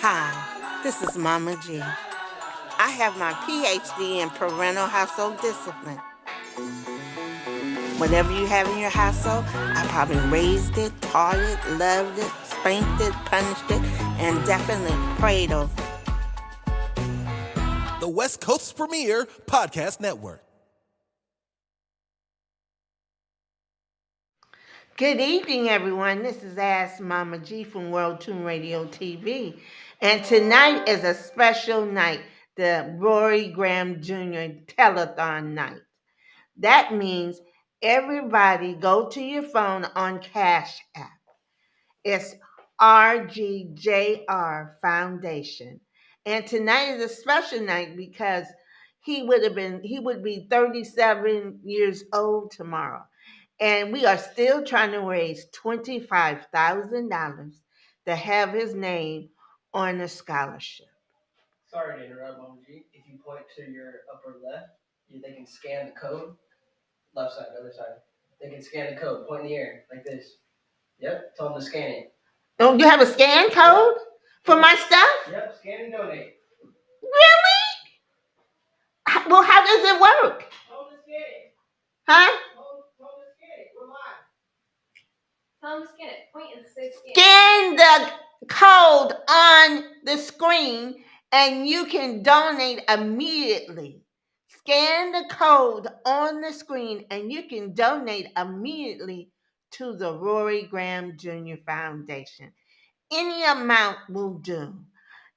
Hi, this is Mama G. I have my PhD in parental household discipline. Whatever you have in your household, I probably raised it, taught it, loved it, spanked it, punished it, and definitely prayed over it. The West Coast's premier podcast network. Good evening, everyone. This is Ask Mama G from World Tune Radio TV. And tonight is a special night, the Rory Graham Jr. Telethon night. That means everybody go to your phone on Cash App. It's RGJR Foundation. And tonight is a special night because he would be 37 years old tomorrow. And we are still trying to raise $25,000 to have his name on a scholarship. Sorry to interrupt, Mom G. If you point to your upper left, they can scan the code. Left side, other side. They can scan the code. Point in the air like this. Yep. Tell them to scan it. Oh, you have a scan code for my stuff? Yep. Scan and donate. Really? Well, how does it work? Tell them to scan it. Huh? Tell them to scan it. We're live. Tell them to scan it. Point and say scan. Scan the code on the screen and you can donate immediately. Scan the code on the screen and you can donate immediately to the Rory Graham Jr. Foundation. Any amount will do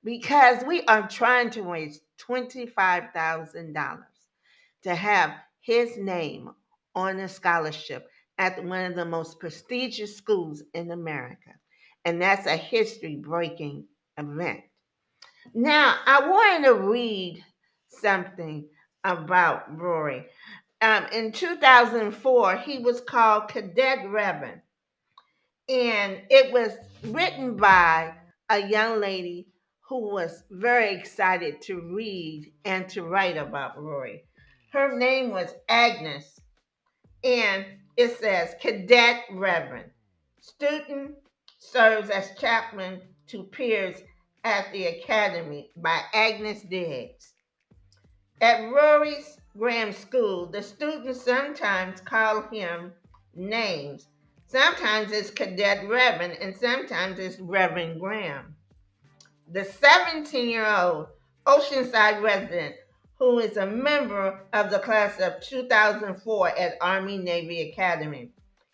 because we are trying to raise $25,000 to have his name on a scholarship at one of the most prestigious schools in America. And that's a history breaking event. Now, I wanted to read something about Rory. In 2004, he was called Cadet Reverend, and it was written by a young lady who was very excited to read and to write about Rory. Her name was Agnes, and it says Cadet Reverend. Student serves as chaplain to peers at the academy by Agnes Diggs. At Rory's Graham School, the students sometimes call him names. Sometimes it's Cadet Reverend, and sometimes it's Reverend Graham. The 17-year-old Oceanside resident who is a member of the class of 2004 at Army Navy Academy.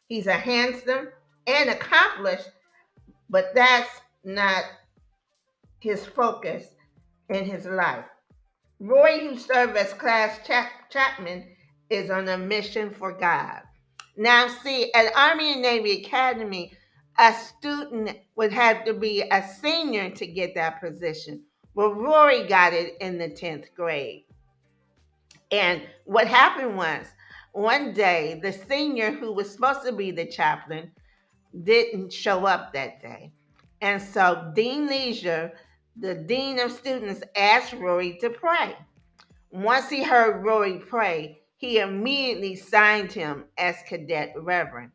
He's a handsome and accomplished, but that's not his focus in his life. Roy, who served as class chaplain, is on a mission for God. Now, see, at Army and Navy Academy, a student would have to be a senior to get that position. Well, Rory got it in the 10th grade. And what happened was, one day, the senior who was supposed to be the chaplain didn't show up that day. And so Dean Leisure, the dean of students, asked Rory to pray. Once he heard Rory pray, he immediately signed him as Cadet Reverend.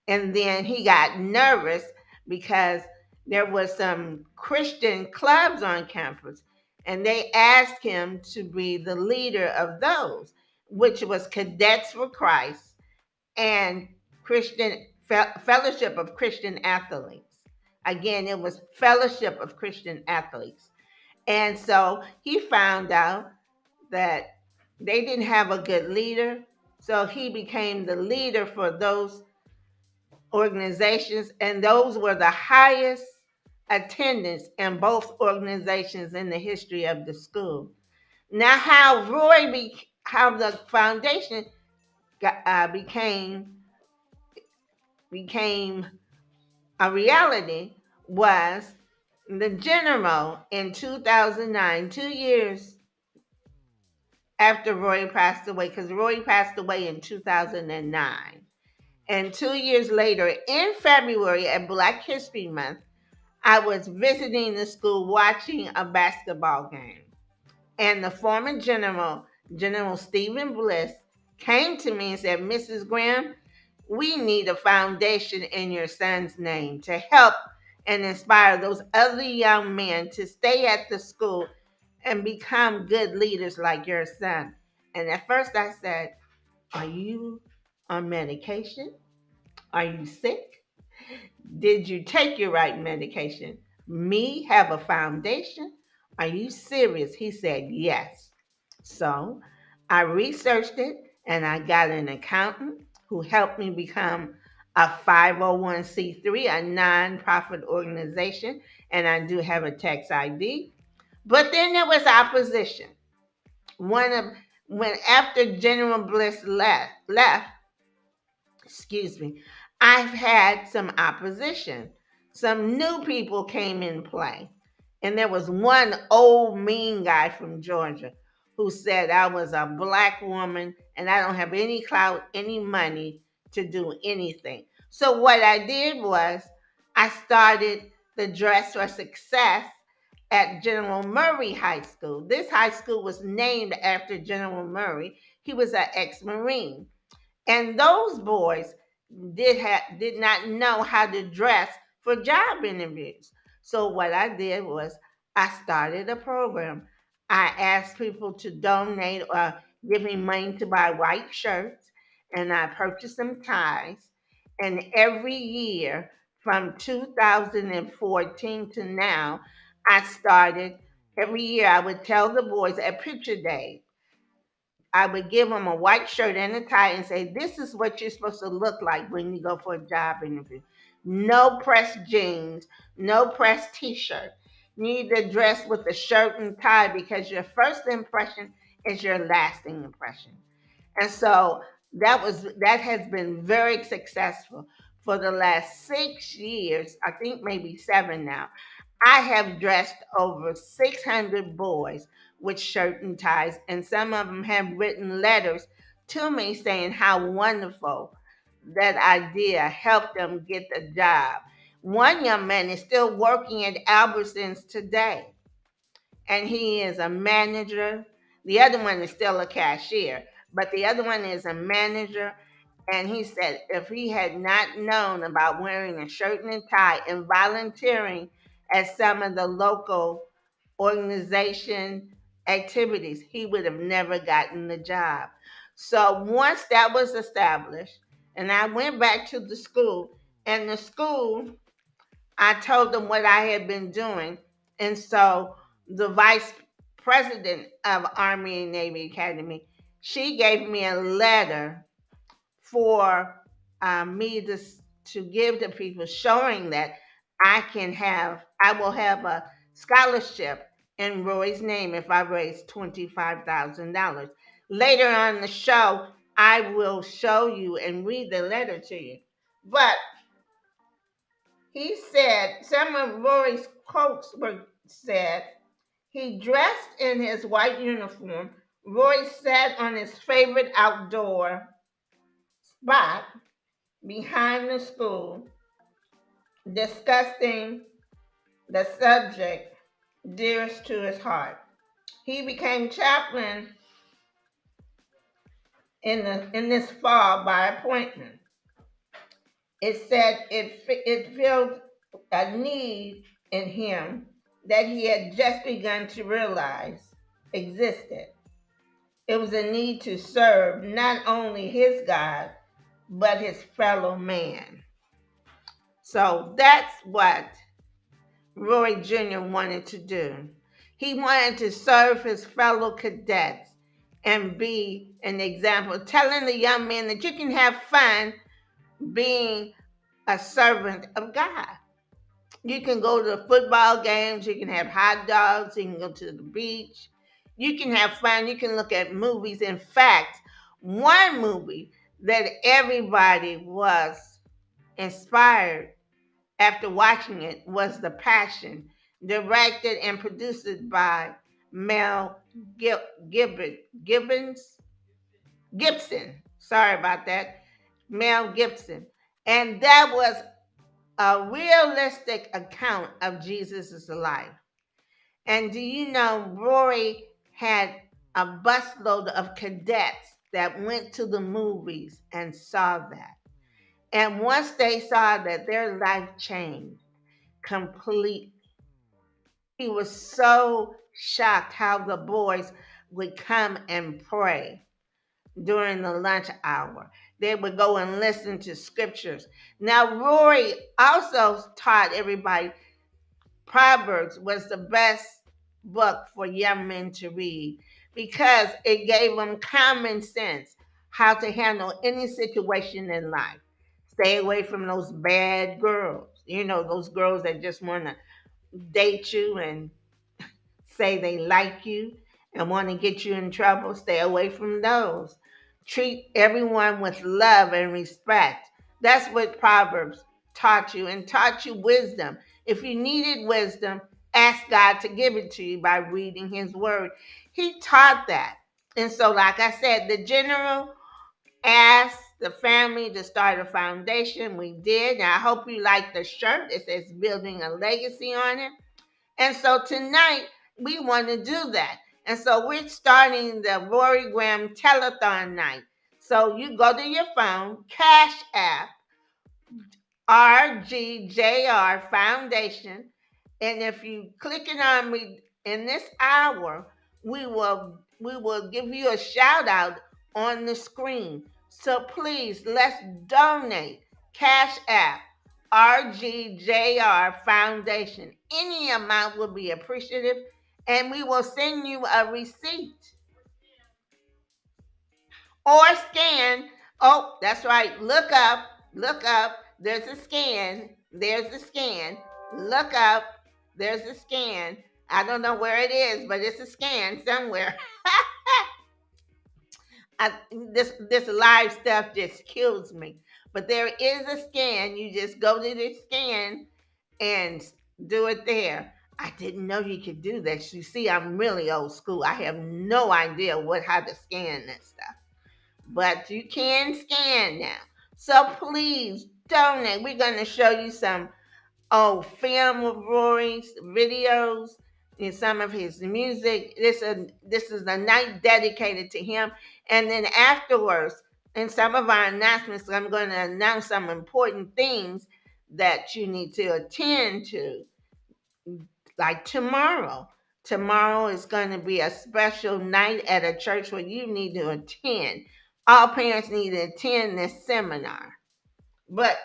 And then he got nervous because there was some Christian clubs on campus, and they asked him to be the leader of those, which was Cadets for Christ and Christian Fellowship of Christian Athletes. Again, it was Fellowship of Christian Athletes. And so he found out that they didn't have a good leader, so he became the leader for those organizations, and those were the highest attendance in both organizations in the history of the school. Now, how the foundation became a reality was the general in 2009, 2 years after Roy passed away, because Roy passed away in 2009. And 2 years later, in February at Black History Month, I was visiting the school watching a basketball game. And the former general, General Stephen Bliss, came to me and said, Mrs. Graham, we need a foundation in your son's name to help and inspire those other young men to stay at the school and become good leaders like your son. And at first I said, are you on medication? Are you sick? Did you take your right medication? Me have a foundation? Are you serious? He said, yes. So I researched it and I got an accountant who helped me become a 501c3, a nonprofit organization, and I do have a tax ID. But then there was opposition. One of when after General Bliss left, excuse me, I've had some opposition. Some new people came in play. And there was one old mean guy from Georgia who said I was a black woman and I don't have any clout, any money to do anything. So what I did was I started the Dress for Success at General Murray High School. This high school was named after General Murray. He was an ex-Marine. And those boys did not know how to dress for job interviews. So what I did was I started a program. I asked people to donate or give me money to buy white shirts, and I purchased some ties. And every year from 2014 to now, I started every year I would tell the boys at picture day, I would give them a white shirt and a tie and say, this is what you're supposed to look like when you go for a job interview. No pressed jeans, no pressed t-shirt. You need to dress with a shirt and tie because your first impression is your lasting impression. And so that has been very successful for the last 6 years, I think maybe 7 now. I have dressed over 600 boys with shirt and ties, and some of them have written letters to me saying how wonderful that idea helped them get the job. One young man is still working at Albertsons today, and he is a manager. The other one is still a cashier, but the other one is a manager. And he said if he had not known about wearing a shirt and a tie and volunteering at some of the local organization activities, he would have never gotten the job. So once that was established, and I went back to the school, and the school, I told them what I had been doing. And so the vice president of Army and Navy Academy, she gave me a letter for me to give to people showing that I will have a scholarship in Roy's name if I raise $25,000. Later on the show, I will show you and read the letter to you. But he said some of Rory's quotes were said. He dressed in his white uniform. Roy sat on his favorite outdoor spot behind the school, discussing the subject dearest to his heart. He became chaplain in this fall by appointment. It said it filled a need in him that he had just begun to realize existed. It was a need to serve not only his God, but his fellow man. So that's what Roy Jr. wanted to do. He wanted to serve his fellow cadets and be an example, telling the young men that you can have fun being a servant of God. You can go to football games, you can have hot dogs, you can go to the beach, you can have fun, you can look at movies. In fact, one movie that everybody was inspired after watching it was The Passion, directed and produced by Mel Gibson. Sorry about that. Mel Gibson. And that was a realistic account of Jesus' life. And do you know, Rory had a busload of cadets that went to the movies and saw that. And once they saw that, their life changed. completely. He was so shocked how the boys would come and pray during the lunch hour. They would go and listen to scriptures. Now, Rory also taught everybody Proverbs was the best book for young men to read because it gave them common sense how to handle any situation in life. Stay away from those bad girls, those girls that just want to date you and say they like you and want to get you in trouble. Stay away from those. Treat everyone with love and respect. That's what Proverbs taught you, and taught you wisdom. If you needed wisdom, ask God to give it to you by reading His Word. He taught that. And so, like I said, the general asked the family to start a foundation. We did. And I hope you like the shirt. It says Building a Legacy on it. And so tonight we want to do that. And so we're starting the Rory Graham Telethon night. So you go to your phone, Cash App, RGJR Foundation. And if you click it on me in this hour, we will give you a shout out on the screen. So please let's donate. Cash App, RGJR Foundation. Any amount will be appreciative, and we will send you a receipt or scan. Oh, that's right. Look up, look up. There's a scan. There's a scan. Look up. There's a scan. I don't know where it is, but it's a scan somewhere. This live stuff just kills me. But there is a scan. You just go to the scan and do it there. I didn't know you could do that. You see, I'm really old school. I have no idea how to scan that stuff. But you can scan now. So please donate. We're going to show you some film of Rory's videos and some of his music. This is a night dedicated to him. And then afterwards, in some of our announcements, I'm going to announce some important things that you need to attend to, like tomorrow. Tomorrow is going to be a special night at a church where you need to attend. All parents need to attend this seminar. But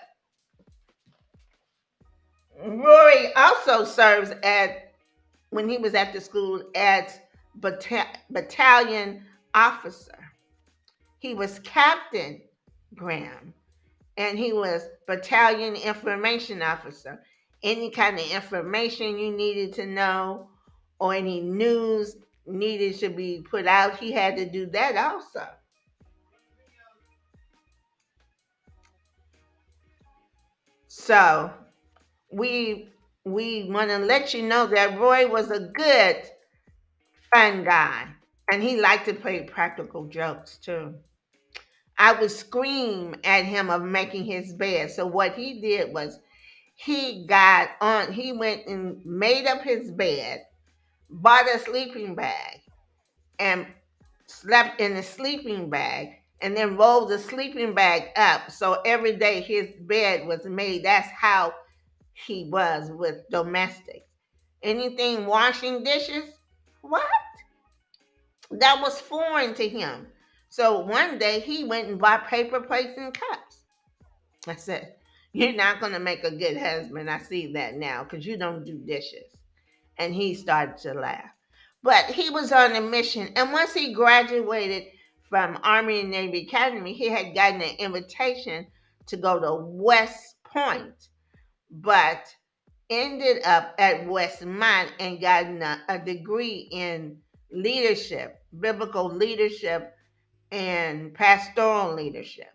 Rory also serves when he was at the school as battalion officer. He was Captain Graham, and he was battalion information officer. Any kind of information you needed to know or any news needed to be put out, he had to do that also. So we want to let you know that Roy was a good, fun guy, and he liked to play practical jokes too. I would scream at him of making his bed. So what he did was he went and made up his bed, bought a sleeping bag, and slept in the sleeping bag, and then rolled the sleeping bag up. So every day his bed was made. That's how he was with domestics. Anything washing dishes, what? That was foreign to him. So one day he went and bought paper plates and cups. I said, "You're not going to make a good husband. I see that now because you don't do dishes." And he started to laugh. But he was on a mission. And once he graduated from Army and Navy Academy, he had gotten an invitation to go to West Point, but ended up at Westmont and gotten a degree in leadership, biblical leadership, and pastoral leadership.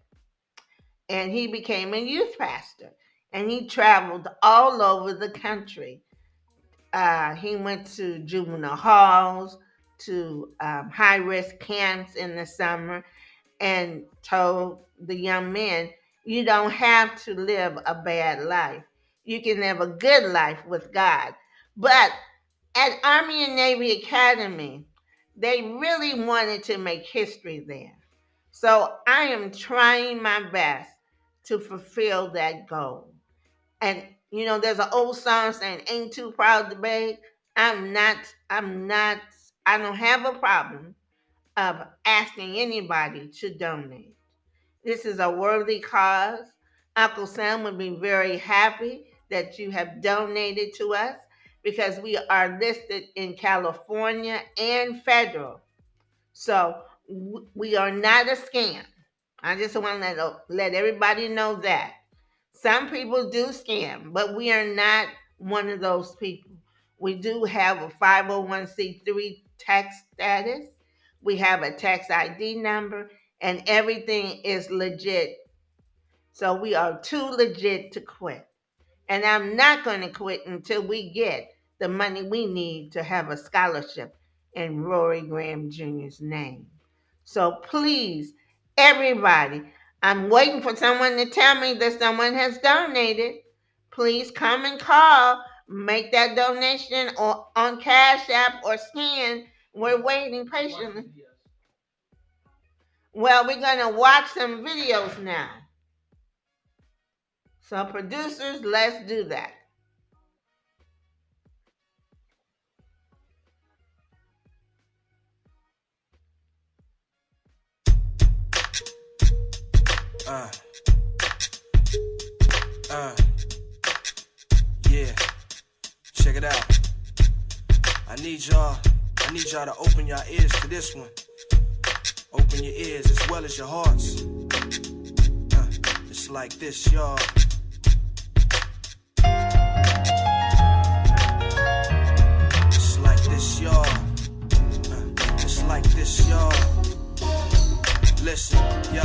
And he became a youth pastor. And he traveled all over the country. He went to juvenile halls, to high risk camps in the summer, and told the young men, you don't have to live a bad life. You can live a good life with God. But at Army and Navy Academy, they really wanted to make history there. So I am trying my best to fulfill that goal. And You know, there's an old song saying, ain't too proud to beg. I don't have a problem of asking anybody to donate. This is a worthy cause. Uncle Sam would be very happy that you have donated to us because we are listed in California and federal. So we are not a scam. I just want to let everybody know that. Some people do scam, but we are not one of those people. We do have a 501c3 tax status. We have a tax ID number, and everything is legit. So we are too legit to quit. And I'm not going to quit until we get the money we need to have a scholarship in Rory Graham Jr.'s name. So please, everybody, I'm waiting for someone to tell me that someone has donated. Please come and call. Make that donation or on Cash App or scan. We're waiting patiently. Well, we're going to watch some videos now. So producers, let's do that. Yeah, check it out. I need y'all to open your ears to this one. Open your ears as well as your hearts. It's like this, y'all. It's like this, y'all. It's like this, y'all. Listen, yo.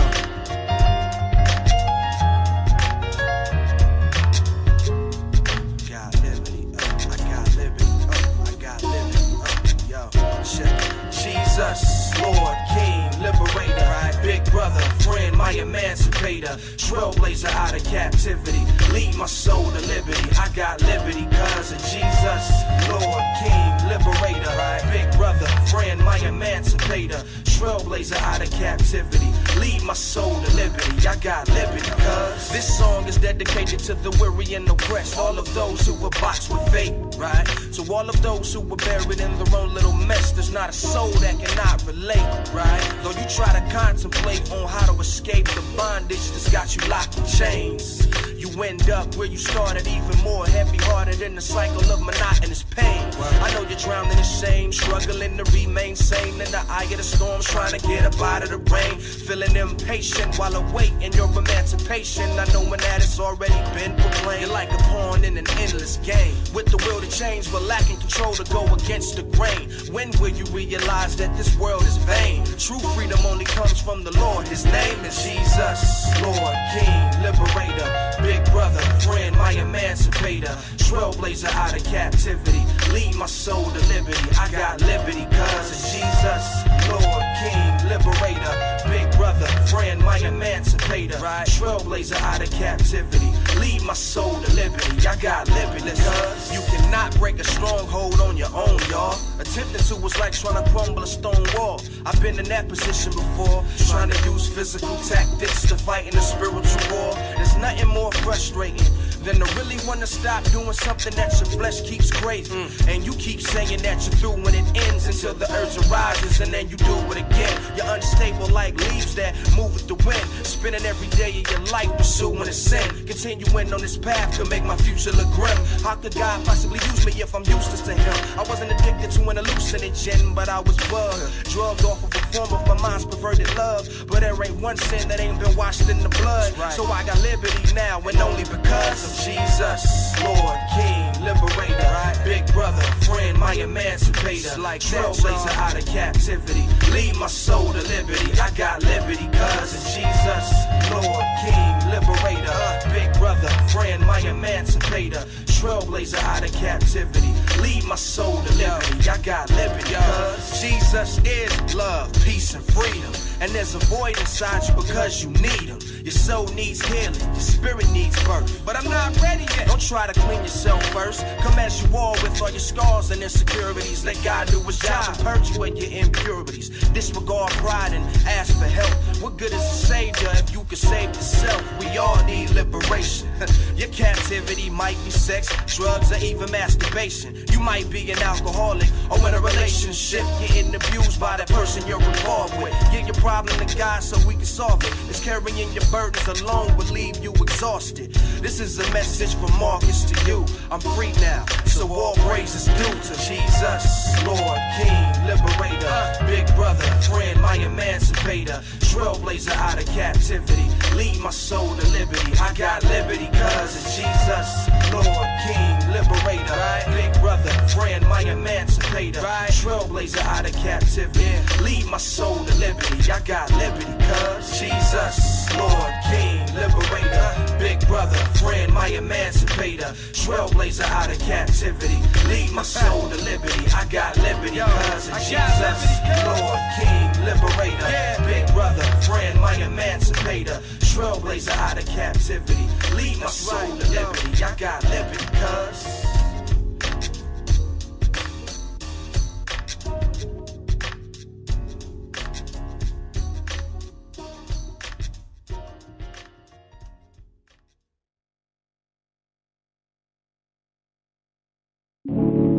Jesus, Lord, King, Liberator, right? Big brother, friend, my emancipator, trailblazer out of captivity, lead my soul to liberty. I got liberty cause of Jesus, Lord, King, Liberator, right? Big brother, friend, my emancipator, trailblazer out of captivity, lead my soul to liberty. I got liberty cause this song is dedicated to the weary and oppressed, all of those who were boxed with fate, right? To all of those who were buried in their own little mess, there's not a soul that cannot relate, right? Though you try to contemplate on how to escape the bondage that's got you locked in chains, you end up where you started, even more heavy-hearted in the cycle of monotonous pain. I know you're drowning in shame, struggling to remain sane in the eye of the storm, trying to get up out of the rain, feeling impatient while awaiting your emancipation. I know when that it's already been proclaimed. You're like a pawn in an endless game, with the will to change but lacking control to go against the grain. When will you realize that this world is vain? True freedom only comes from the Lord. His name is Jesus, Lord, King, Liberator, big brother, friend, my emancipator, trailblazer out of captivity, lead my soul to liberty. I got liberty cause of Jesus, Lord, King, Liberator, big brother, friend, my emancipator, right? Trailblazer out of captivity, lead my soul to liberty. I got liberty cause you cannot break a stronghold on your own, y'all. Attempting to was like trying to crumble a stone wall. I've been in that position before, trying to use physical tactics to fight in a spiritual war. There's nothing more frustrating than to really want to stop doing something that your flesh keeps craving. And you keep saying that you're through when it ends until the urge arises and then you do it again. You're unstable like leaves that move with the wind, spending every day of your life pursuing a sin. Continuing on this path could make my future look grim. How could God possibly use me if I'm useless to him? I wasn't addicted to an hallucinogen, but I was bugged, drugged off of a form of my mind's perverted love. But there ain't one sin that ain't been washed in the blood, right. So I got liberty now and only because of Jesus, Lord, King, Liberator, right? Big brother, friend, my emancipator, like trailblazer out of captivity, lead my soul to liberty. I got liberty cause of Jesus, Lord, King, Liberator, big brother, friend, my emancipator, trailblazer out of captivity. Lead my soul to liberty. I got liberty, cause Jesus is love, peace, and freedom. And there's a void inside you because you need him. Your soul needs healing, your spirit needs birth. But I'm not ready yet. Don't try to clean yourself first. Come as you are with all your scars and insecurities. Let God do his job and purge you of your impurities. Disregard pride and ask for help. What good is a savior if you can save yourself? We all need liberation. Your captivity might be sex, drugs, or even masturbation. You might be an alcoholic or in a relationship getting abused by that person you're involved with. Get your problem to God so we can solve it. It's carrying your burdens alone will leave you exhausted. This is a message from Marcus to you. I'm free now, so all praise is due to Jesus, Lord, King, Liberator, Big Brother, friend, my emancipator, trailblazer out of captivity. Lead my soul to liberty. I got liberty cause of Jesus, Lord, King, Liberator, Big Brother, friend, my emancipator, trailblazer out of captivity. Lead my soul to liberty. I got liberty cause Jesus, Lord, King, Liberator, Big Brother, friend, my emancipator, trailblazer out of captivity. Lead my soul to liberty. I got liberty cause of Jesus, Lord, King, Liberator, Big Brother, friend, my emancipator, trailblazer out of captivity. Lead my soul to liberty. I got liberty cause.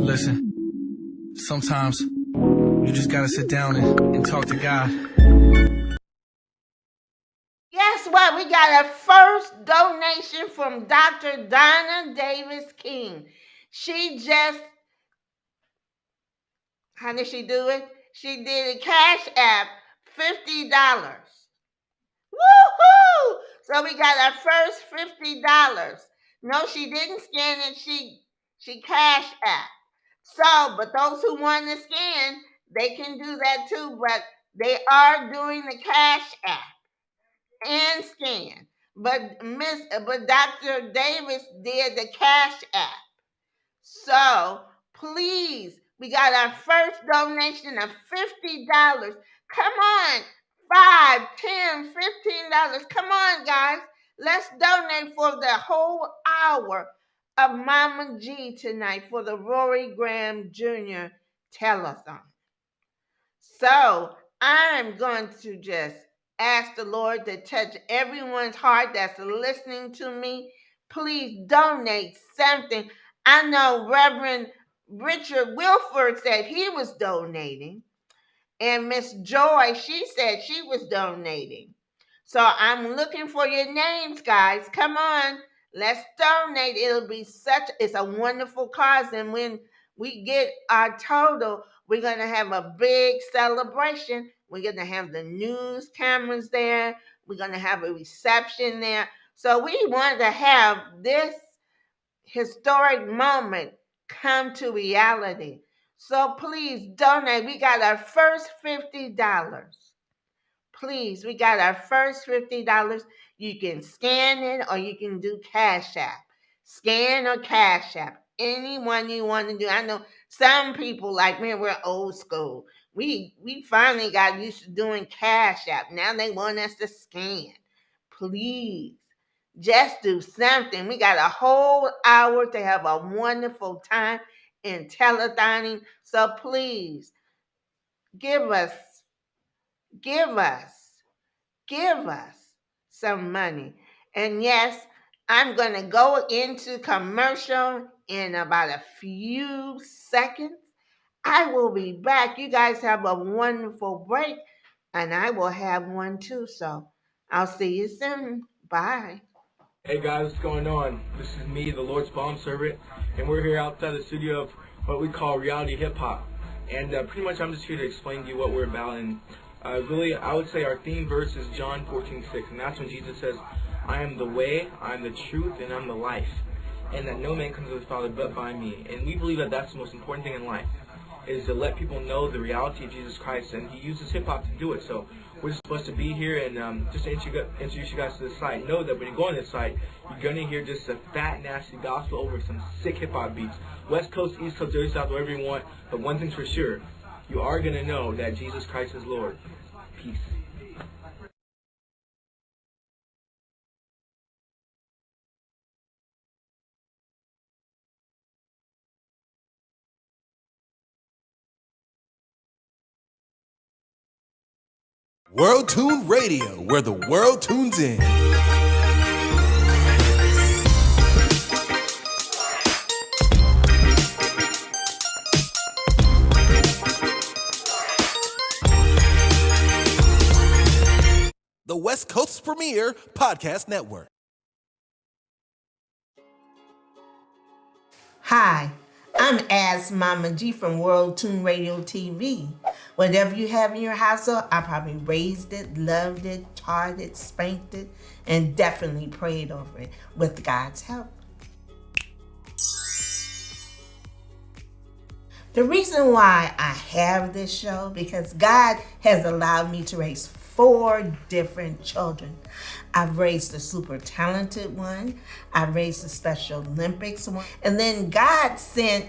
Listen, sometimes you just gotta sit down and talk to God. Guess what? We got a first donation from Dr. Donna Davis King. She just, how did she do it? She did a Cash App, $50. Woohoo! So we got our first $50. No, she didn't scan it. She Cash App. So, but those who want to scan, they can do that too. But they are doing the Cash App and scan. But Dr. Davis did the Cash App. So please, we got our first donation of $50. Come on, $5, $10, $15. Come on, guys. Let's donate for the whole hour of Mama G tonight for the Rory Graham Jr. telethon. So I'm going to just ask the Lord to touch everyone's heart that's listening to me. Please donate something. I know Reverend Richard Wilford said he was donating. And Miss Joy, she said she was donating. So I'm looking for your names, guys. Come on. Let's donate. It's a wonderful cause. And when we get our total, we're going to have a big celebration. We're going to have the news cameras there. We're going to have a reception there. So we want to have this historic moment come to reality. So please donate. We got our first $50. Please, we got our first $50. You can scan it or you can do Cash App. Scan or Cash App. Anyone you want to do. I know some people like me, we're old school. We finally got used to doing Cash App. Now they want us to scan. Please, just do something. We got a whole hour to have a wonderful time in telethoning. So please, give us some money. And yes, I'm going to go into commercial in about a few seconds. I will be back. You guys have a wonderful break, and I will have one too. So I'll see you soon. Bye. Hey guys, what's going on? This is me, the Lord's Bondservant, and we're here outside the studio of what we call reality hip hop. And pretty much I'm just here to explain to you what we're about. And really, I would say our theme verse is John 14:6, and that's when Jesus says, I am the way, I am the truth, and I'm the life, and that no man comes to the Father but by me. And we believe that that's the most important thing in life. is to let people know the reality of Jesus Christ, and he uses hip-hop to do it. So we're just supposed to be here and just to introduce you guys to the site. Know that when you go on this site, you're going to hear just a fat, nasty gospel over some sick hip-hop beats. West Coast, East Coast, dirty South, wherever you want. But one thing's for sure, you are going to know that Jesus Christ is Lord. Peace. World Tune Radio, where the world tunes in. The West Coast's premier podcast network. Hi, I'm As Mama G from World Tune Radio TV. Whatever you have in your household, I probably raised it, loved it, taught it, spanked it, and definitely prayed over it with God's help. The reason why I have this show, because God has allowed me to raise 4 different children. I've raised the super talented one, I've raised the Special Olympics one, and then God sent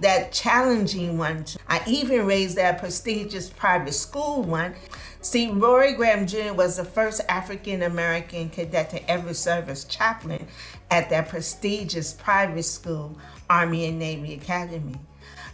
that challenging one. I even raised that prestigious private school one. See, Rory Graham Jr. was the first African-American cadet to ever serve as chaplain at that prestigious private school, Army and Navy Academy.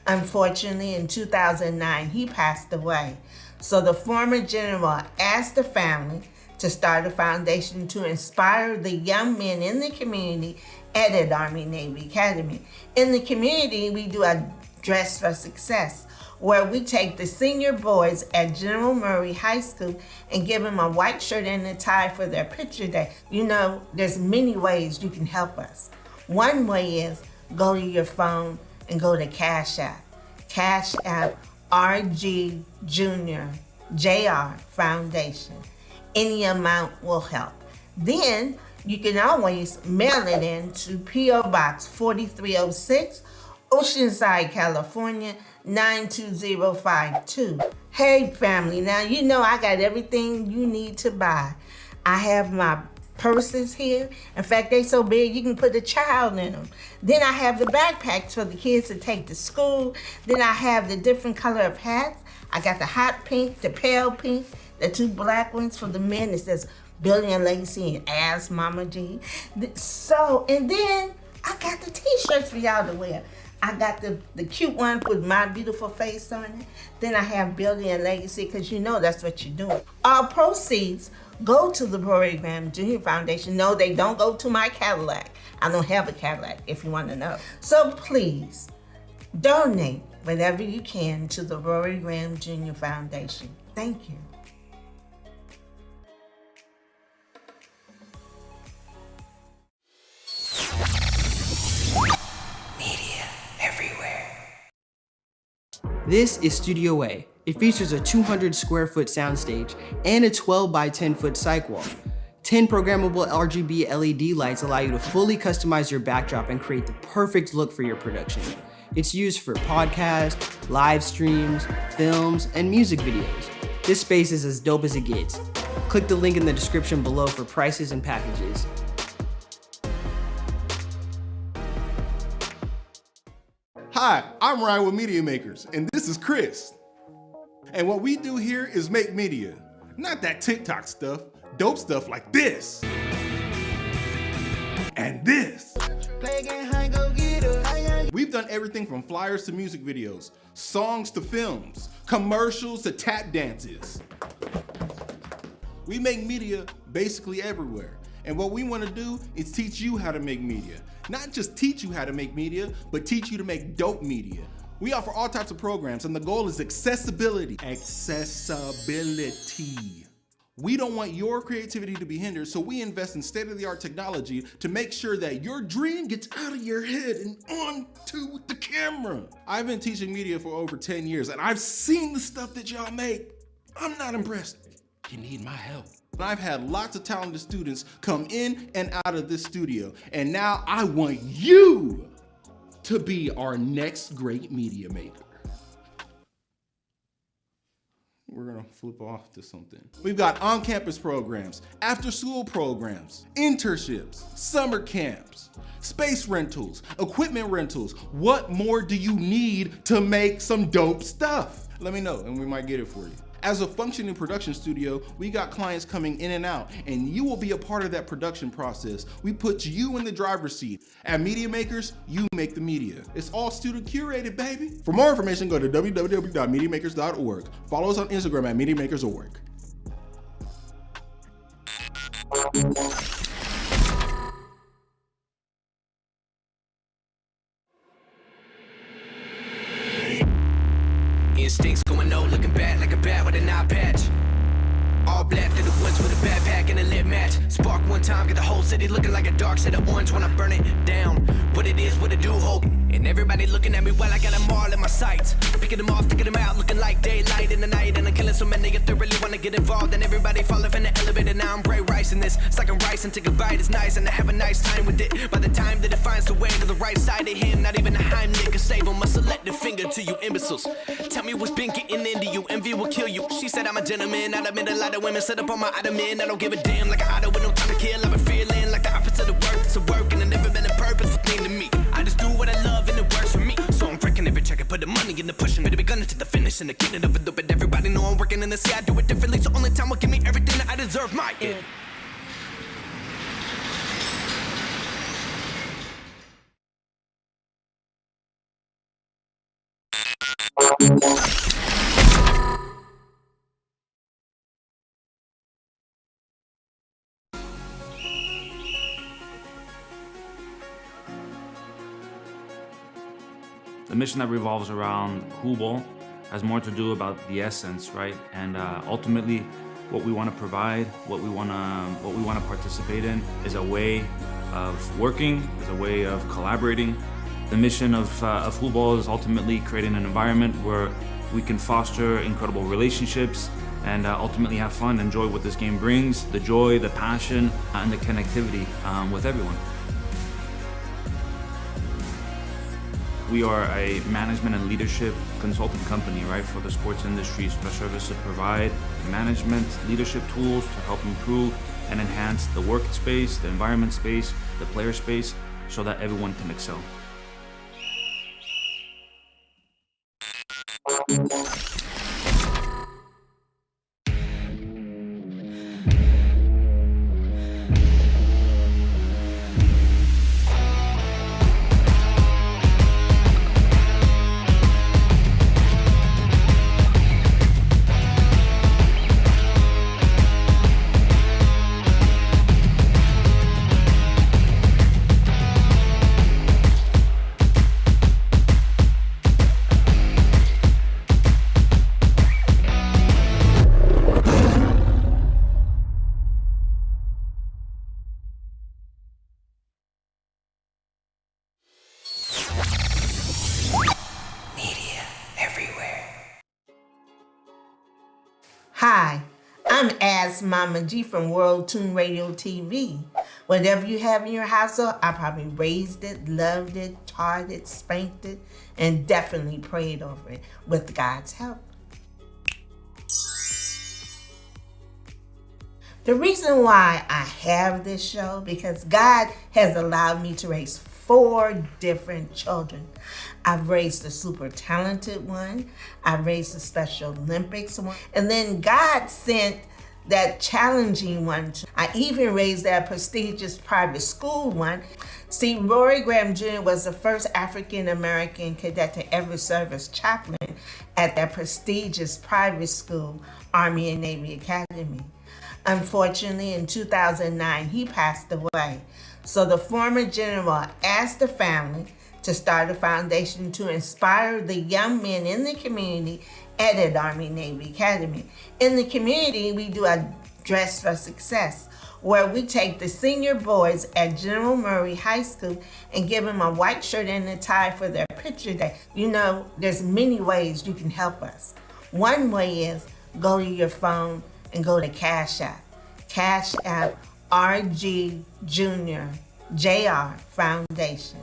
Unfortunately, in 2009, he passed away. So the former general asked the family to start a foundation to inspire the young men in the community at an Army Navy Academy. In the community, we do a Dress for Success, where we take the senior boys at General Murray High School and give them a white shirt and a tie for their picture day. You know, there's many ways you can help us. One way is go to your phone and go to Cash App. Cash App RG Junior JR Foundation. Any amount will help. Then you can always mail it in to P.O. Box 4306, Oceanside, California, 92052. Hey family, now you know I got everything you need to buy. I have my purses here. In fact, they so big you can put a child in them. Then I have the backpacks for the kids to take to school. Then I have the different color of hats. I got the hot pink, the pale pink, the 2 black ones for the men. It says Billy and Lacey and As Mama G. So, and then I got the t-shirts for y'all to wear. I got the cute one with my beautiful face on it. Then I have Billy and Legacy, because you know that's what you're doing. All proceeds go to the Rory Graham Jr. Foundation. No, they don't go to my Cadillac. I don't have a Cadillac, if you want to know. So please, donate whatever you can to the Rory Graham Jr. Foundation. Thank you. This is Studio A. It features a 200 square foot soundstage and a 12 by 10 foot cyc wall. 10 programmable RGB LED lights allow you to fully customize your backdrop and create the perfect look for your production. It's used for podcasts, live streams, films, and music videos. This space is as dope as it gets. Click the link in the description below for prices and packages. Hi, I'm Ryan with Media Makers, and this is Chris. And what we do here is make media. Not that TikTok stuff, dope stuff like this. And this. We've done everything from flyers to music videos, songs to films, commercials to tap dances. We make media basically everywhere. And what we want to do is teach you how to make media. Not just teach you how to make media, but teach you to make dope media. We offer all types of programs, and the goal is accessibility. Accessibility. We don't want your creativity to be hindered, so we invest in state-of-the-art technology to make sure that your dream gets out of your head and onto the camera. I've been teaching media for over 10 years, and I've seen the stuff that y'all make. I'm not impressed. You need my help. I've had lots of talented students come in and out of this studio, and now I want you to be our next great media maker. we're gonna flip off to something. We've got on-campus programs, after-school programs, internships, summer camps, space rentals, equipment rentals. What more do you need to make some dope stuff? Let me know and we might get it for you. As a functioning production studio, we got clients coming in and out, and you will be a part of that production process. We put you in the driver's seat. At Media Makers, you make the media. It's all student curated, baby. For more information, go to www.mediamakers.org. Follow us on Instagram at MediaMakers.org. Instincts going low, looking bad like a bat with an eye patch. All black through the woods with a backpack and a lit match. Spark one time, get the whole city looking like a dark shade of orange when I burn it down. What it is, what it do, hope. And everybody looking at me while I got them all in my sights. Picking them off, sticking them out, looking like daylight in the night. And I'm killing so many if they really want to get involved. And everybody falling from the elevator, now I'm Bray Rice in this. It's like I'm rice and take a bite, it's nice. And I have a nice time with it. By the time that it finds the way to the right side of him, not even a Heimlich can save him. A selective finger to you imbeciles. Tell me what's been getting into you, envy will kill you. She said I'm a gentleman, I'd admit a lot of women set up on my ottoman. I don't give a damn like an auto with no time to kill. I've been feeling like the opposite of work, it's a work. And I've never been a purpose thing to me. I just do what I love and it works for me. So I'm freaking every check and put the money in the pushing. Ready to be gunning to the finish and the getting of it. But everybody know I'm working in the sea, I do it differently. So only time will give me everything that I deserve, my end. The mission that revolves around Hoopball has more to do about the essence, right? And ultimately, what we want to provide, what we want to participate in, is a way of working, is a way of collaborating. The mission of Hoopball is ultimately creating an environment where we can foster incredible relationships and ultimately have fun, enjoy what this game brings, the joy, the passion, and the connectivity with everyone. We are a management and leadership consulting company, right, for the sports industry. Our services provide management, leadership tools to help improve and enhance the workspace, the environment space, the player space, so that everyone can excel. Hi, I'm As Mama G from World Tune Radio TV. Whatever you have in your household, I probably raised it, loved it, taught it, spanked it, and definitely prayed over it with God's help. The reason why I have this show, because God has allowed me to raise 4 different children. I've raised a super talented one. I've raised a Special Olympics one. And then God sent that challenging one. I even raised that prestigious private school one. See, Rory Graham Jr. was the first African-American cadet to ever serve as chaplain at that prestigious private school, Army and Navy Academy. Unfortunately, in 2009, he passed away. So the former general asked the family to start a foundation to inspire the young men in the community at an Army Navy Academy. In the community, we do a Dress for Success, where we take the senior boys at General Murray High School and give them a white shirt and a tie for their picture day. You know, there's many ways you can help us. One way is go to your phone and go to Cash App. Cash App RG Junior JR Foundation.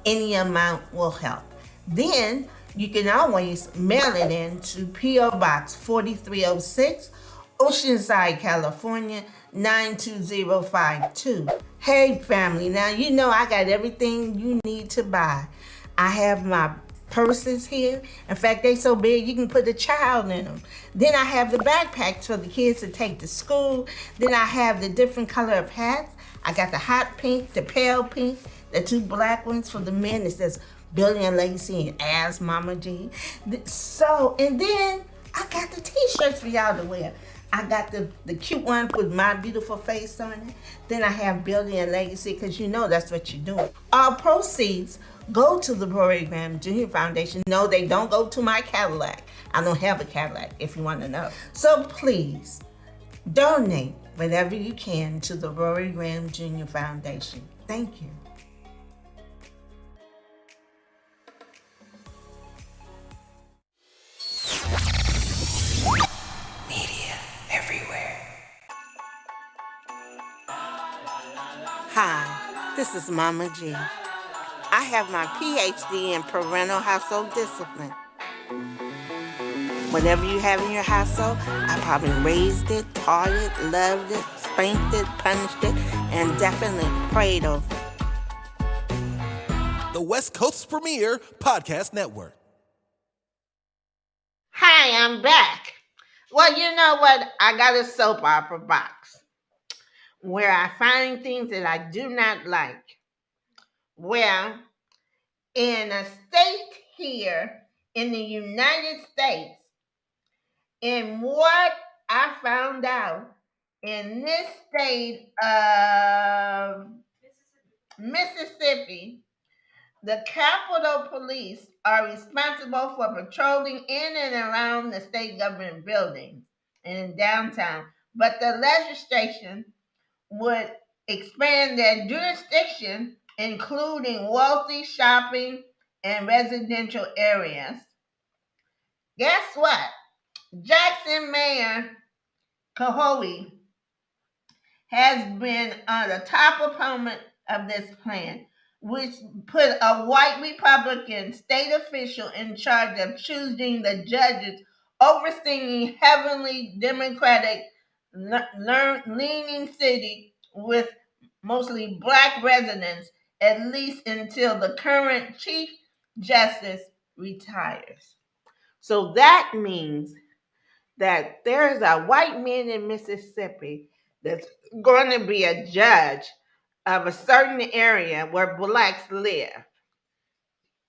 Any amount will help. Then You can always mail it in to P.O. Box 4306, Oceanside, California 92052. Hey family, now you know I got everything you need to buy. I have my purses here. In fact, they so big you can put a child in them. Then I have the backpacks for the kids to take to school. Then I have the different color of hats. I got the hot pink, the pale pink, the two black ones for the men. It says Billy and Lacey and Ask Mama G. So, and then I got the t-shirts for y'all to wear. I got the cute one with my beautiful face on it. Then I have Billy and Legacy, because you know that's what you're doing. All proceeds go to the Rory Graham Jr. Foundation. No, they don't go to my Cadillac. I don't have a Cadillac, if you want to know. So please, donate whatever you can to the Rory Graham Jr. Foundation. Thank you. Hi, this is Mama G. I have my PhD in parental household discipline. Whatever you have in your household, I probably raised it, taught it, loved it, spanked it, punished it, and definitely prayed over it. The West Coast's premier podcast network. Hi, I'm back. Well, you know what? I got a soap opera box where I find things that I do not like. Well, in a state here in the United States, in what I found out in this state of Mississippi, the Capitol Police are responsible for patrolling in and around the state government buildings and in downtown, but the legislation would expand their jurisdiction, including wealthy shopping and residential areas. Guess what? Jackson Mayor Kehoe has been the top opponent of this plan, which put a white Republican state official in charge of choosing the judges overseeing heavily Democratic leaning city with mostly black residents, at least until the current Chief Justice retires. So that means that there's a white man in Mississippi that's going to be a judge of a certain area where blacks live,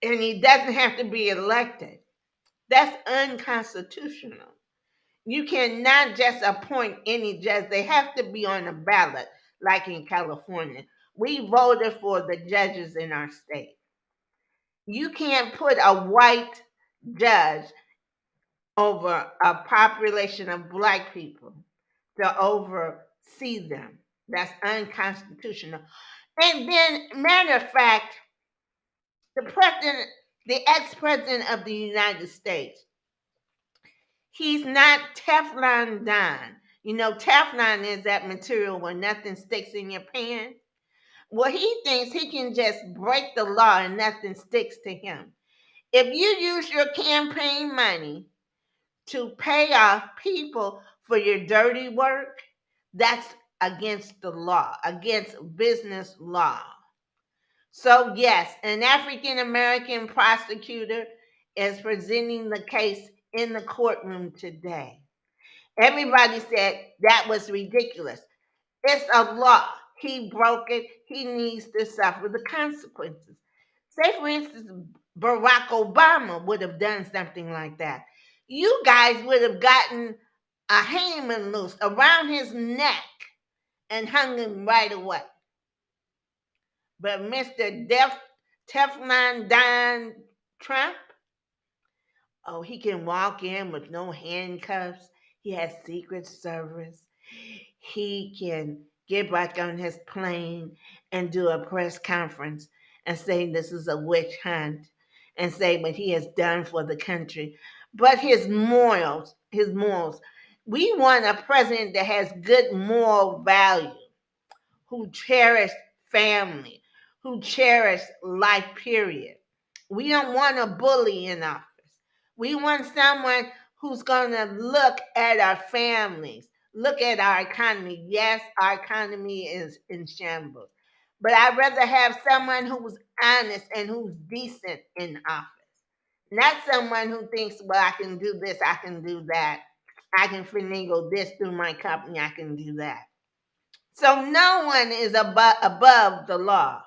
and he doesn't have to be elected. That's unconstitutional. You cannot just appoint any judge. They have to be on the ballot, like in California. We voted for the judges in our state. You can't put a white judge over a population of black people to oversee them. That's unconstitutional. And then, matter of fact, the ex-president of the United States, he's not Teflon Don. You know, Teflon is that material where nothing sticks in your pan. Well, he thinks he can just break the law and nothing sticks to him. If you use your campaign money to pay off people for your dirty work, that's against the law, against business law. So yes, an African American prosecutor is presenting the case in the courtroom today. Everybody said that was ridiculous. It's a law. He broke it. He needs to suffer the consequences. Say, for instance, Barack Obama would have done something like that. You guys would have gotten a hangman noose around his neck and hung him right away. But Mr. Teflon Don Trump, oh, he can walk in with no handcuffs. He has Secret Service. He can get back on his plane and do a press conference and say this is a witch hunt and say what he has done for the country. But his morals, we want a president that has good moral value, who cherishes family, who cherish life, period. We don't want a bully in office. We want someone who's going to look at our families, look at our economy. Yes, our economy is in shambles, but I'd rather have someone who's honest and who's decent in office. Not someone who thinks, well, I can do this, I can do that. I can finagle this through my company, I can do that. So no one is above the law.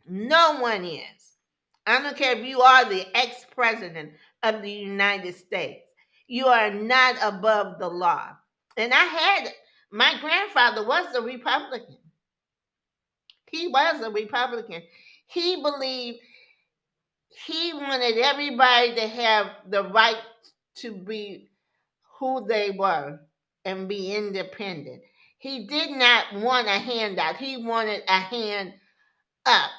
No one is. I don't care if you are the ex-president of the United States. You are not above the law. And my grandfather was a Republican. He was a Republican. He believed he wanted everybody to have the right to be who they were and be independent. He did not want a handout. He wanted a hand up,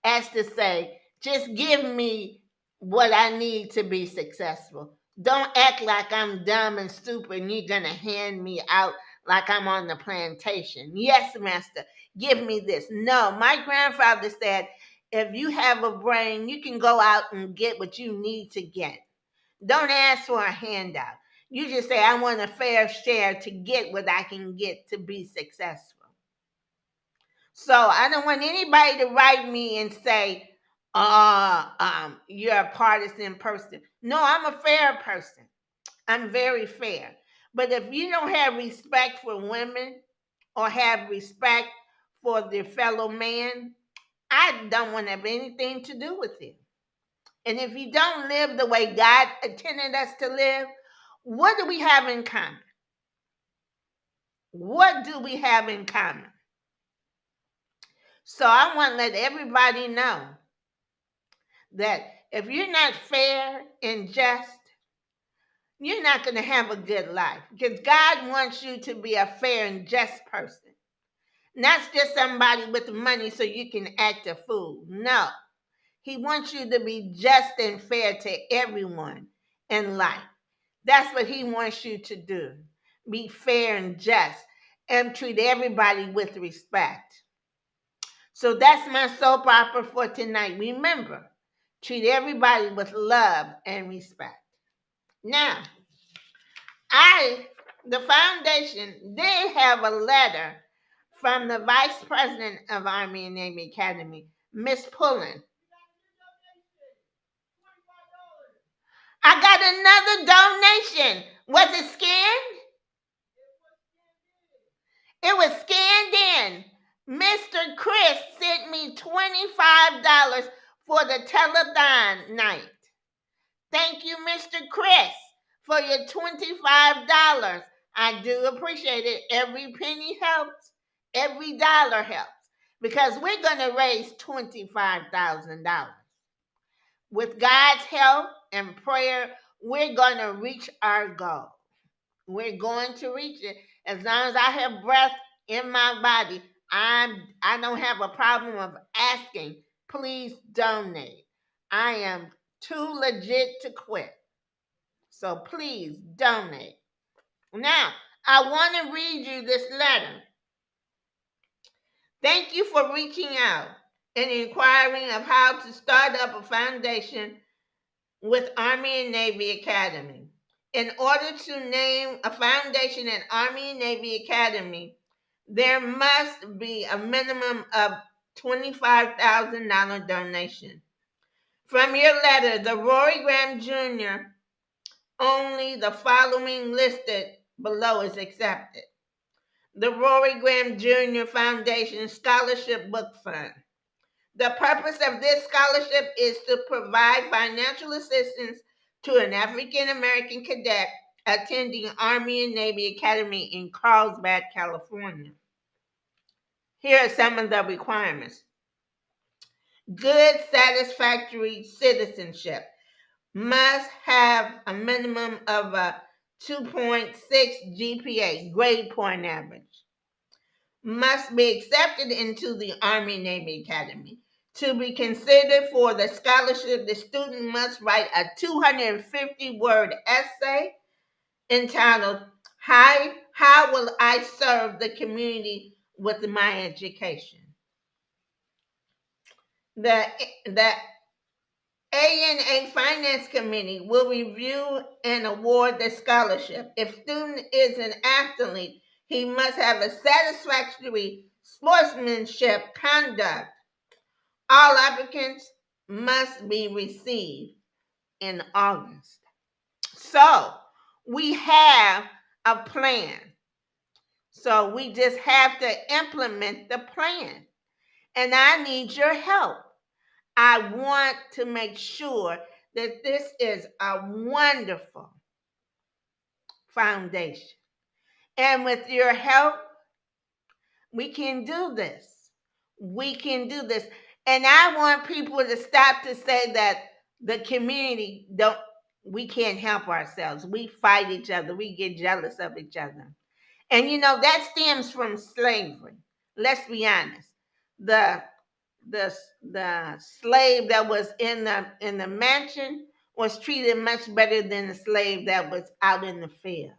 as to say, just give me what I need to be successful. Don't act like I'm dumb and stupid and you're going to hand me out like I'm on the plantation. Yes, master, give me this. No, my grandfather said, if you have a brain, you can go out and get what you need to get. Don't ask for a handout. You just say, I want a fair share to get what I can get to be successful. So I don't want anybody to write me and say, you're a partisan person. No, I'm a fair person. I'm very fair. But if you don't have respect for women or have respect for their fellow man, I don't want to have anything to do with it. And if you don't live the way God intended us to live, what do we have in common? What do we have in common? So I want to let everybody know that if you're not fair and just, you're not going to have a good life, because God wants you to be a fair and just person. Not just somebody with money so you can act a fool. No. He wants you to be just and fair to everyone in life. That's what he wants you to do. Be fair and just and treat everybody with respect. So that's my soap opera for tonight. Remember, treat everybody with love and respect. Now, the foundation did have a letter from the Vice President of Army and Navy Academy, Miss Pullen. I got another donation. Was it scanned? It was scanned in. Mr. Chris sent me $25 for the telethon night. Thank you, Mr. Chris, for your $25. I do appreciate it. Every penny helps. Every dollar helps. Because we're going to raise $25,000. With God's help and prayer, we're going to reach our goal. We're going to reach it. As long as I have breath in my body, I don't have a problem of asking, please donate. I am too legit to quit. So please donate. Now, I want to read you this letter. Thank you for reaching out and inquiring of how to start up a foundation with Army and Navy Academy. In order to name a foundation at Army and Navy Academy, there must be a minimum of $25,000 donation. From your letter, the Rory Graham Jr., only the following listed below is accepted. The Rory Graham Jr. Foundation Scholarship Book Fund. The purpose of this scholarship is to provide financial assistance to an African American cadet attending Army and Navy Academy in Carlsbad, California. Here are some of the requirements. Good, satisfactory citizenship. Must have a minimum of a 2.6 GPA, grade point average. Must be accepted into the Army and Navy Academy. To be considered for the scholarship, the student must write a 250-word essay entitled, How Will I Serve the Community with My Education? The ANA Finance Committee will review and award the scholarship. If student is an athlete, he must have a satisfactory sportsmanship conduct. All applicants must be received in August. So we have a plan. So we just have to implement the plan. And I need your help. I want to make sure that this is a wonderful foundation. And with your help, we can do this. We can do this. And I want people to stop to say that the community we can't help ourselves. We fight each other. We get jealous of each other. And that stems from slavery. Let's be honest. The slave that was in the mansion was treated much better than the slave that was out in the field.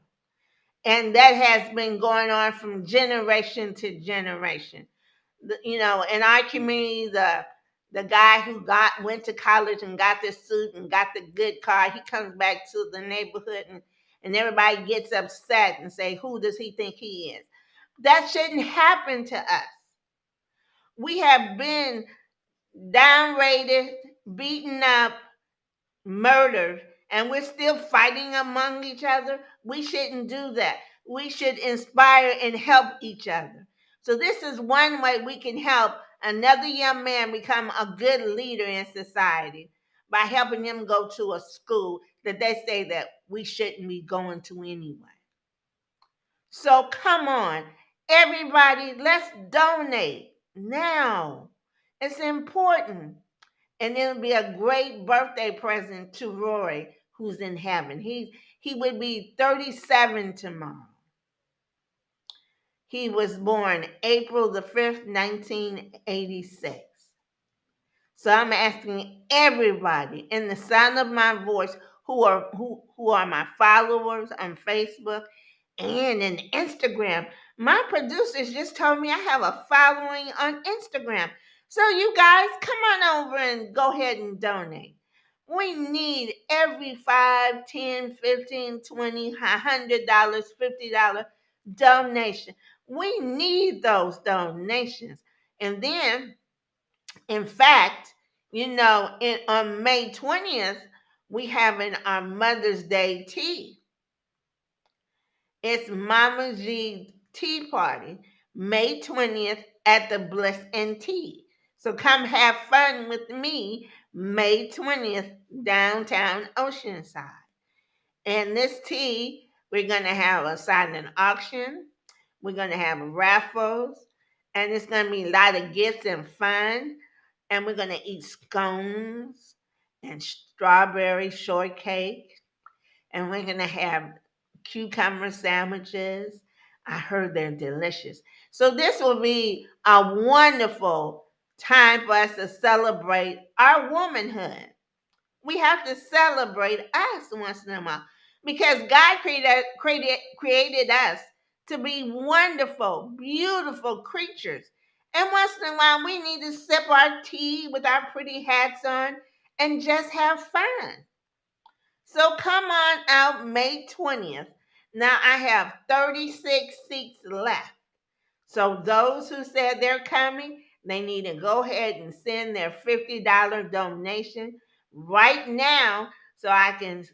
And that has been going on from generation to generation. In our community, the guy who went to college and got the suit and got the good car, he comes back to the neighborhood and everybody gets upset and say, who does he think he is? That shouldn't happen to us. We have been downrated, beaten up, murdered, and we're still fighting among each other. We shouldn't do that. We should inspire and help each other. So this is one way we can help another young man become a good leader in society, by helping them go to a school that they say that we shouldn't be going to anyway. So come on, everybody, let's donate now. It's important. And it'll be a great birthday present to Rory, who's in heaven. He would be 37 tomorrow. He was born April the 5th, 1986. So I'm asking everybody in the sound of my voice who are my followers on Facebook and in Instagram. My producers just told me I have a following on Instagram. So you guys, come on over and go ahead and donate. We need every $5, $10, $15, $20, $100, $50 donation. We need those donations. And then, in fact, on May 20th, we having our Mother's Day tea. It's Mama G Tea Party, May 20th at the Bliss and Tea. So come have fun with me, May 20th, downtown Oceanside. And this tea, we're going to have a silent auction. We're going to have raffles. And it's going to be a lot of gifts and fun. And we're going to eat scones and strawberry shortcake. And we're going to have cucumber sandwiches. I heard they're delicious. So this will be a wonderful time for us to celebrate our womanhood. We have to celebrate us once in a while, because God created us to be wonderful, beautiful creatures. And once in a while, we need to sip our tea with our pretty hats on and just have fun. So come on out May 20th. Now I have 36 seats left. So those who said they're coming, they need to go ahead and send their $50 donation right now so I can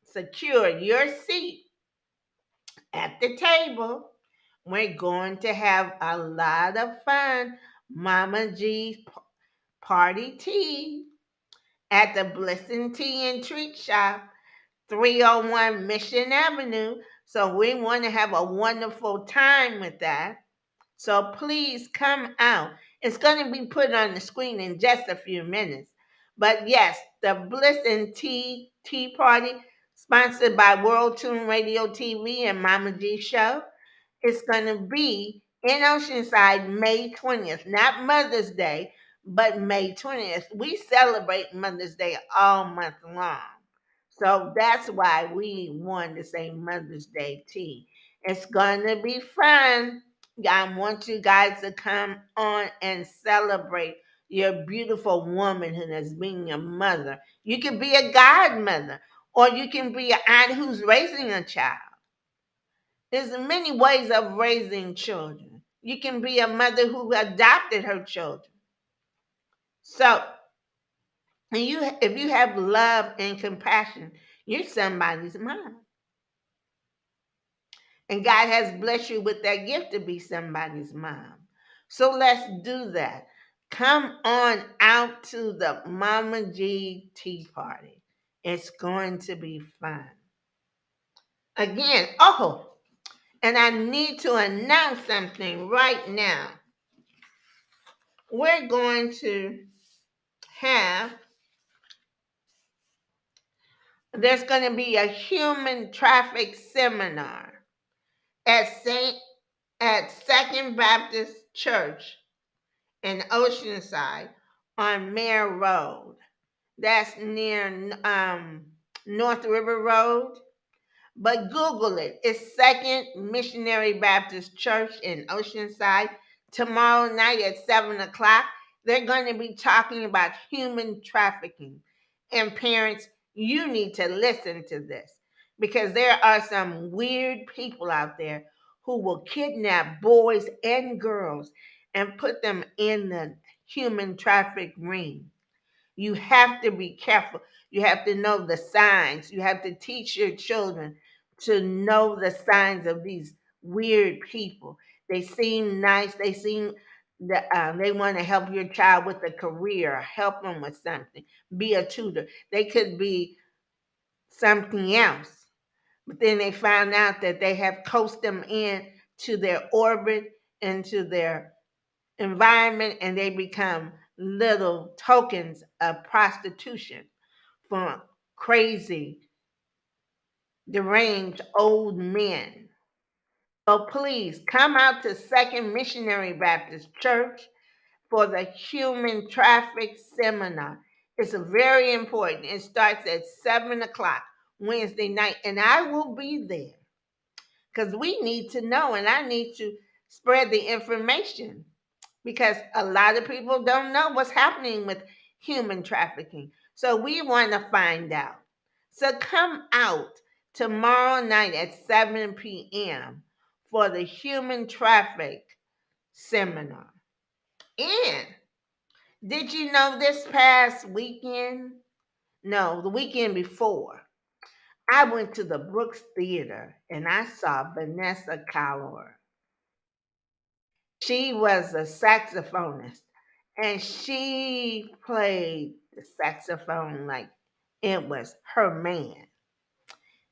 secure your seat at the table. We're going to have a lot of fun. Mama G's Party Tea at the Bliss and Tea and Treat Shop, 301 Mission Avenue. So we want to have a wonderful time with that. So please come out. It's going to be put on the screen in just a few minutes. But yes, the Bliss and Tea Party, sponsored by World Tune Radio TV and Mama G Show, is going to be in Oceanside May 20th. Not Mother's Day, but May 20th. We celebrate Mother's Day all month long. So that's why we wanted to say Mother's Day tea. It's going to be fun. I want you guys to come on and celebrate your beautiful womanhood as being a mother. You can be a godmother, or you can be an aunt who's raising a child. There's many ways of raising children. You can be a mother who adopted her children. So, if you have love and compassion, you're somebody's mom. And God has blessed you with that gift to be somebody's mom. So let's do that. Come on out to the Mama G Tea Party. It's going to be fun. Again, and I need to announce something right now. We're going to have, there's going to be a human traffic seminar at Second Baptist Church in Oceanside on Mare Road. That's near North River Road. But Google it. It's Second Missionary Baptist Church in Oceanside. Tomorrow night at 7 o'clock, they're going to be talking about human trafficking. And parents, you need to listen to this, because there are some weird people out there who will kidnap boys and girls and put them in the human traffic ring. You have to be careful. You have to know the signs. You have to teach your children to know the signs of these weird people. They seem nice. They seem that they want to help your child with a career, help them with something, be a tutor. They could be something else, but then they found out that they have coaxed them in to their orbit, into their environment, and they become little tokens of prostitution for crazy, deranged old men. So please come out to Second Missionary Baptist Church for the human traffic seminar. It's very important. It starts at 7 o'clock Wednesday night, and I will be there because we need to know, and I need to spread the information, because a lot of people don't know what's happening with human trafficking. So we want to find out. So come out tomorrow night at 7 p.m. for the human traffic seminar. And did you know this past weekend? No, the weekend before, I went to the Brooks Theater and I saw Vanessa Calloway. She was a saxophonist, and she played the saxophone like it was her man.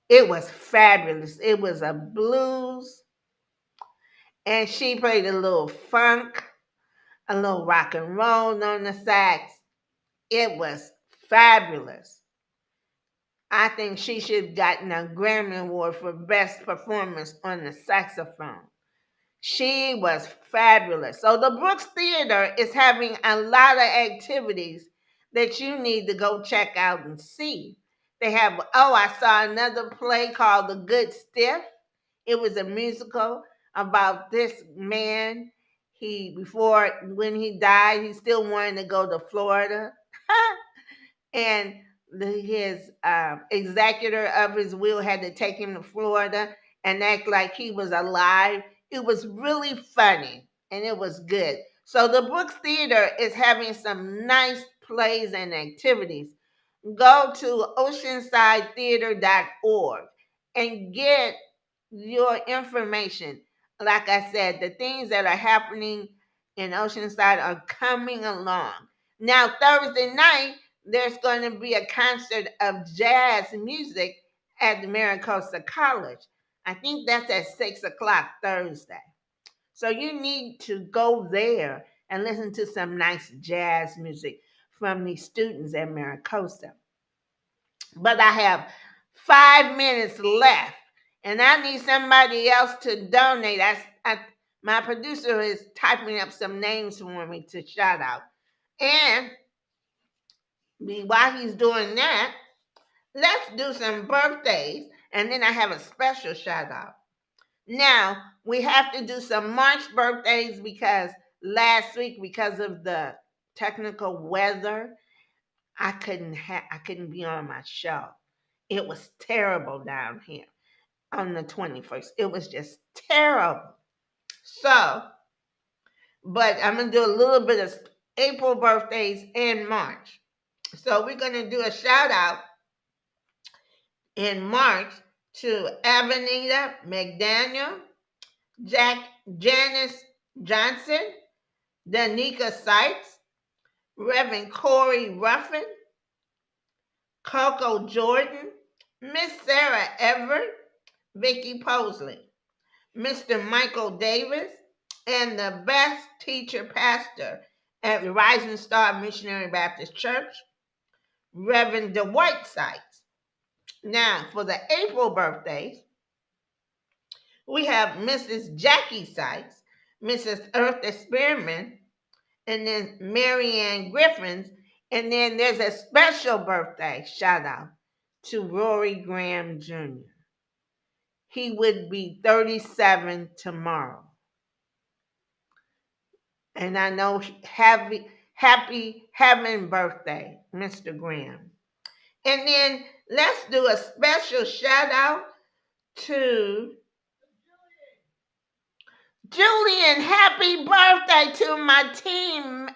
It was fabulous. It was a blues, and she played a little funk, a little rock and roll on the sax. It was fabulous. I think she should have gotten a Grammy Award for Best Performance on the saxophone. She was fabulous. So the Brooks Theater is having a lot of activities that you need to go check out and see. They have, I saw another play called The Good Stiff. It was a musical about this man. When he died, he still wanted to go to Florida. And his executor of his will had to take him to Florida and act like he was alive. It was really funny and it was good. So the Brooks Theater is having some nice plays and activities. Go to oceansidetheater.org and get your information. Like I said, the things that are happening in Oceanside are coming along. Now, Thursday night, there's going to be a concert of jazz music at the Maricosta College. I think that's at 6 o'clock Thursday. So you need to go there and listen to some nice jazz music from the students at Maricosta. But I have 5 minutes left, and I need somebody else to donate. My producer is typing up some names for me to shout out. And while he's doing that, let's do some birthdays, and then I have a special shout out. Now, we have to do some March birthdays because last week, because of the technical weather, I couldn't be on my show. It was terrible down here on the 21st. It was just terrible. So, but I'm going to do a little bit of April birthdays in March. So we're going to do a shout out in March to Avenida McDaniel, Janice Johnson, Danica Sykes, Reverend Corey Ruffin, Coco Jordan, Miss Sarah Everett, Vicky Posley, Mr. Michael Davis, and the best teacher pastor at Rising Star Missionary Baptist Church, Reverend Dwight Sykes. Now, for the April birthdays, we have Mrs. Jackie Sykes, Mrs. Eartha Spearman, and then Marianne Griffins. And then there's a special birthday shout out to Rory Graham Jr. He would be 37 tomorrow. And I know happy having birthday, Mr. Graham. And then let's do a special shout out to Julian. Happy birthday to my team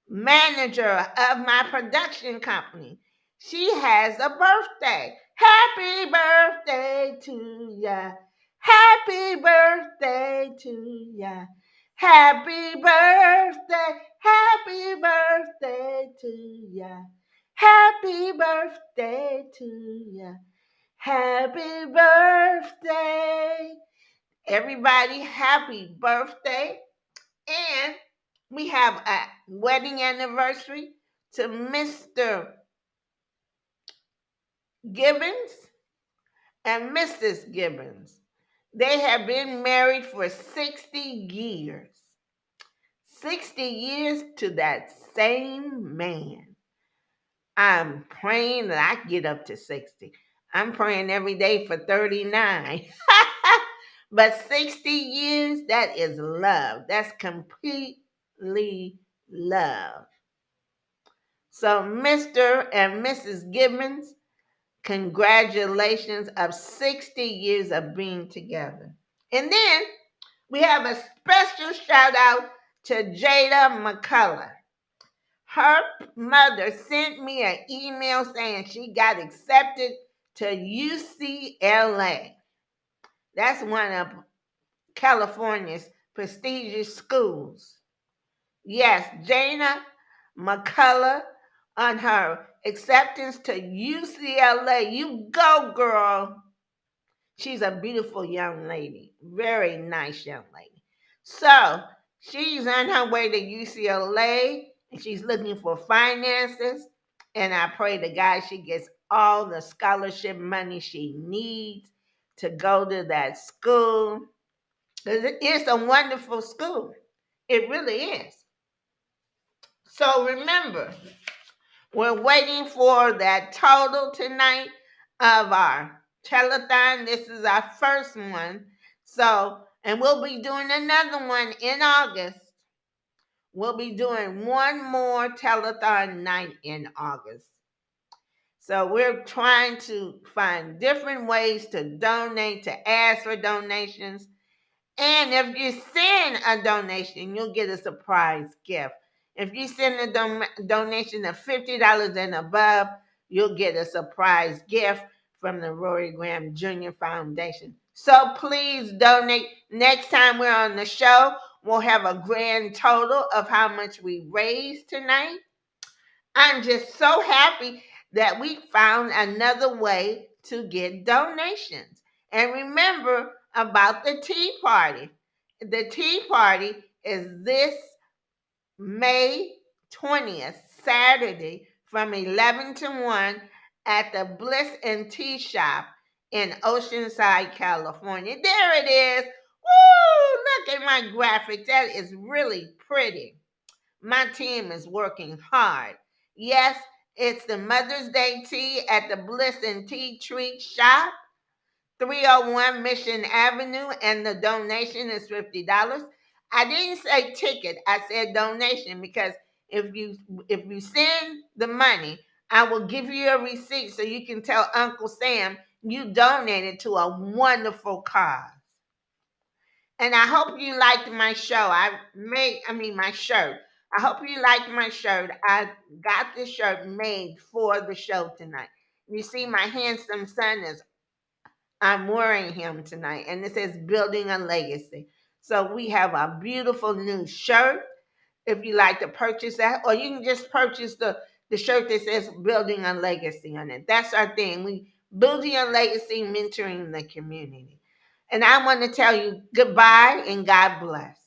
manager of my production company. She has a birthday. Happy birthday to ya. Happy birthday to ya. Happy birthday. Happy birthday to ya. Happy birthday to ya. Happy birthday. Everybody, happy birthday. And we have a wedding anniversary to Mr. Gibbons and Mrs. Gibbons. They have been married for 60 years. 60 years to that same man. I'm praying that I get up to 60. I'm praying every day for 39. But 60 years, that is love. That's completely love. So Mr. and Mrs. Gibbons, congratulations of 60 years of being together. And then we have a special shout out to Jada McCullough. Her mother sent me an email saying she got accepted to UCLA. That's one of California's prestigious schools. Yes, Jada McCullough on her acceptance to UCLA. You go, girl. She's a beautiful young lady. Very nice young lady. So she's on her way to UCLA and she's looking for finances. And I pray to God she gets all the scholarship money she needs to go to that school. It's a wonderful school. It really is. So remember, we're waiting for that total tonight of our telethon. This is our first one. So, and we'll be doing another one in August. We'll be doing one more telethon night in August. So we're trying to find different ways to donate, to ask for donations. And if you send a donation, you'll get a surprise gift. If you send a donation of $50 and above, you'll get a surprise gift from the Rory Graham Jr. Foundation. So please donate. Next time we're on the show, we'll have a grand total of how much we raised tonight. I'm just so happy that we found another way to get donations. And remember about the Tea Party. The Tea Party is this May 20th, Saturday, from 11 to 1 at the Bliss and Tea Shop in Oceanside, California. There it is. Woo! Look at my graphics. That is really pretty. My team is working hard. Yes, it's the Mother's Day tea at the Bliss and Tea Treat Shop, 301 Mission Avenue, and the donation is $50. I didn't say ticket, I said donation, because If you send the money, I will give you a receipt so you can tell Uncle Sam you donated to a wonderful cause. And I hope you liked my show. My shirt. I hope you liked my shirt. I got this shirt made for the show tonight. You see, my handsome son I'm wearing him tonight, and it says Building a Legacy. So we have a beautiful new shirt. If you like to purchase that, or you can just purchase the shirt that says Building a Legacy on it. That's our thing. We building a legacy, mentoring the community. And I want to tell you goodbye and God bless.